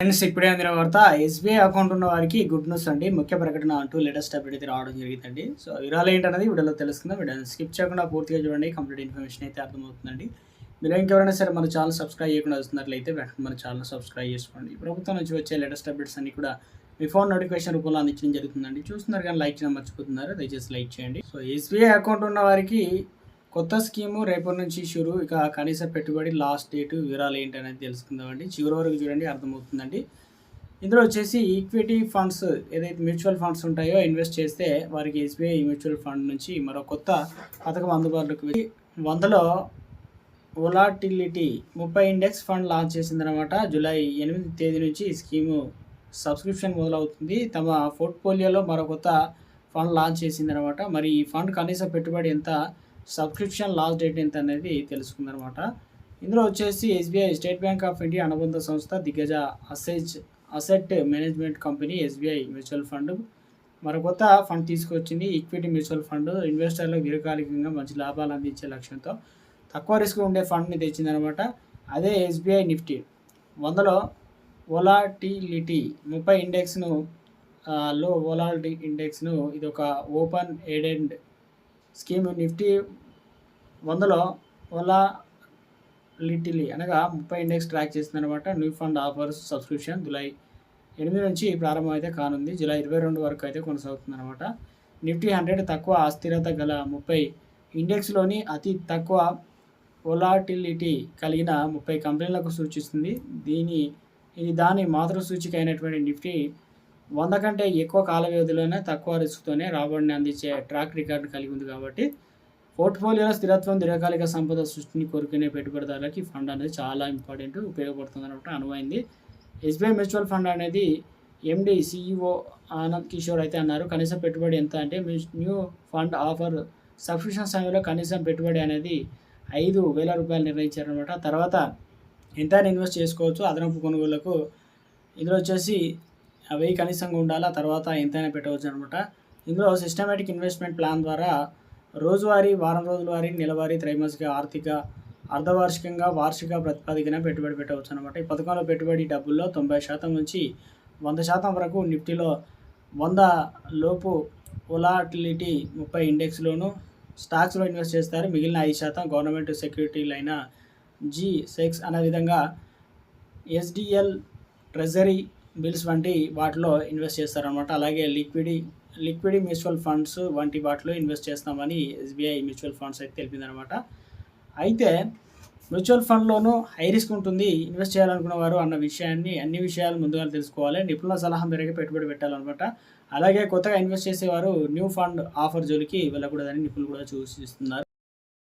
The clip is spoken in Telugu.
ఫ్రెండ్స్, ఇప్పుడే అందిన వార్త. ఎస్బీఐ అకౌంట్ ఉన్న వారికి గుడ్ న్యూస్ అండి. ముఖ్య ప్రకటన అంటూ లేటెస్ట్ అప్డేట్ అయితే రావడం జరిగిందండి. సో వివరాలు ఏంటనేది వీడియోలో తెలుసుకుందాం. వీడియోని స్కిప్ చేయకుండా పూర్తిగా చూడండి. కంప్లీట్ ఇన్ఫర్మేషన్ అయితే అర్థమవుతుందండి. మీరు ఇంకెవరైనా సరే మన ఛానల్ సబ్స్క్రైబ్ చేయకుండా వస్తున్నట్లయితే వెంటనే మన ఛానల్ సబ్స్క్రైబ్ చేసుకోండి. ప్రభుత్వం నుంచి వచ్చే లేటెస్ట్ అప్డేట్స్ అన్ని కూడా మీ ఫోన్ నోటిఫికేషన్ రూపంలో అందించడం జరుగుతుందండి. చూస్తున్నారు కానీ లైక్ చేయడం మర్చిపోతున్నారు, దయచేసి లైక్ చేయండి. సో ఎస్బీఐ అకౌంట్ ఉన్న వారికి కొత్త స్కీము రేపటి నుంచి షురు. ఇక కనీస పెట్టుబడి లాస్ట్ డేట్ వివరాలు ఏంటి అనేది తెలుసుకుందామండి. చివరి వరకు చూడండి, అర్థమవుతుందండి. ఇందులో వచ్చేసి ఈక్విటీ ఫండ్స్ ఏదైతే మ్యూచువల్ ఫండ్స్ ఉంటాయో ఇన్వెస్ట్ చేస్తే వారికి ఎస్బీఐ మ్యూచువల్ ఫండ్ నుంచి మరో కొత్త పథకం అందుబాటులోకి 100లో వొలాటిలిటీ 30 ఇండెక్స్ ఫండ్ లాంచ్ చేసిందనమాట. జూలై 8 తేదీ నుంచి ఈ స్కీము సబ్స్క్రిప్షన్ మొదలవుతుంది. తమ పోర్ట్ఫోలియోలో మరో కొత్త ఫండ్ లాంచ్ చేసిందనమాట. మరి ఈ ఫండ్ కనీస పెట్టుబడి ఎంత, సబ్స్క్రిప్షన్ లాస్ట్ డేట్ ఎంత అనేది తెలుసుకుందనమాట. ఇందులో వచ్చేసి SBI state bank of India అనుబంధ సంస్థ దిగ్గజ asset management company SBI mutual fund మరో కొత్త ఫండ్ తీసుకొచ్చింది. ఈక్విటీ మ్యూచువల్ ఫండ్ ఇన్వెస్టర్లకు దీర్ఘకాలికంగా మంచి లాభాలు అందించే లక్ష్యంతో తక్కువ రిస్క్ ఉండే ఫండ్ని తెచ్చిందనమాట. అదే ఎస్బీఐ నిఫ్టీ 100లో వొలాటిలిటీ 30 ఇండెక్స్ను లో వొలాటిలిటీ ఇండెక్స్ను ఇది ఒక ఓపెన్ ఎడెడ్ స్కీమ్. నిఫ్టీ 100లో వొలాటిలిటీ అనగా 30 ఇండెక్స్ ట్రాక్ చేస్తుందన్నమాట. New fund offers subscription July 8 నుంచి ప్రారంభం అయితే కానుంది. జూలై 22 వరకు అయితే కొనసాగుతుందన్నమాట. నిఫ్టీ 100 తక్కువ అస్థిరత గల 30 ఇండెక్స్లోని అతి తక్కువ వొలాటిలిటీ కలిగిన 30 కంపెనీలకు సూచిస్తుంది. ఇది దాని మాతృ సూచిక అయినటువంటి నిఫ్టీ 100 కంటే ఎక్కువ కాల వ్యవధిలోనే తక్కువ రిస్క్తోనే రాబడిని అందించే ట్రాక్ రికార్డు కలిగి ఉంది. కాబట్టి పోర్ట్ఫోలియోలో స్థిరత్వం, దీర్ఘకాలిక సంపద సృష్టిని కోరుకునే పెట్టుబడిదారులకి ఈ ఫండ్ అనేది చాలా ఇంపార్టెంట్, ఉపయోగపడుతుంది అనమాట అనువైంది. ఎస్బీఐ మ్యూచువల్ ఫండ్ అనేది ఎండి సిఇఓ ఆనంద్ కిషోర్ అయితే అన్నారు. కనీసం పెట్టుబడి ఎంత అంటే న్యూ ఫండ్ ఆఫర్ సబ్స్క్రిప్షన్ సమయంలో కనీసం పెట్టుబడి అనేది 5,000 రూపాయలు నిర్ణయించారనమాట. తర్వాత ఎంతైనా ఇన్వెస్ట్ చేసుకోవచ్చు. అదనపు కొనుగోళ్లకు ఇందులో వచ్చేసి 1000 కనీసంగా ఉండాలి. తర్వాత ఎంతైనా పెట్టవచ్చు అనమాట. ఇందులో సిస్టమేటిక్ ఇన్వెస్ట్మెంట్ ప్లాన్ ద్వారా రోజువారీ, వారం రోజుల వారీ, నెలవారీ, త్రైమాసిక, ఆర్థిక, అర్ధవార్షికంగా, వార్షిక ప్రాతిపదికన పెట్టుబడి పెట్టవచ్చు అనమాట. ఈ పథకంలో పెట్టుబడి డబ్బుల్లో 90% నుంచి 100% వరకు నిఫ్టీలో 100 లోపు వొలాటిలిటీ 30 ఇండెక్స్లోను స్టాక్స్లో ఇన్వెస్ట్ చేస్తారు. మిగిలిన 5% గవర్నమెంట్ సెక్యూరిటీలైన G-SEC అనే విధంగా ఎస్డిఎల్, ట్రెజరీ బిల్స్ వంటి వాటిలో ఇన్వెస్ట్ చేస్తారనమాట. అలాగే లిక్విడ్ మ్యూచువల్ ఫండ్స్ వంటి వాటిలో ఇన్వెస్ట్ చేస్తామని ఎస్బీఐ మ్యూచువల్ ఫండ్స్ అయితే తెలిపిందనమాట. అయితే మ్యూచువల్ ఫండ్లోనూ హై రిస్క్ ఉంటుంది. ఇన్వెస్ట్ చేయాలనుకున్న వారు అన్ని విషయాలు ముందుగా తెలుసుకోవాలి. నిపుణుల సలహా మేరకు పెట్టుబడి పెట్టాలన్నమాట. అలాగే కొత్తగా ఇన్వెస్ట్ చేసేవారు న్యూ ఫండ్ ఆఫర్ జోలికి వెళ్ళకూడదని నిపుణులు కూడా సూచిస్తున్నారు.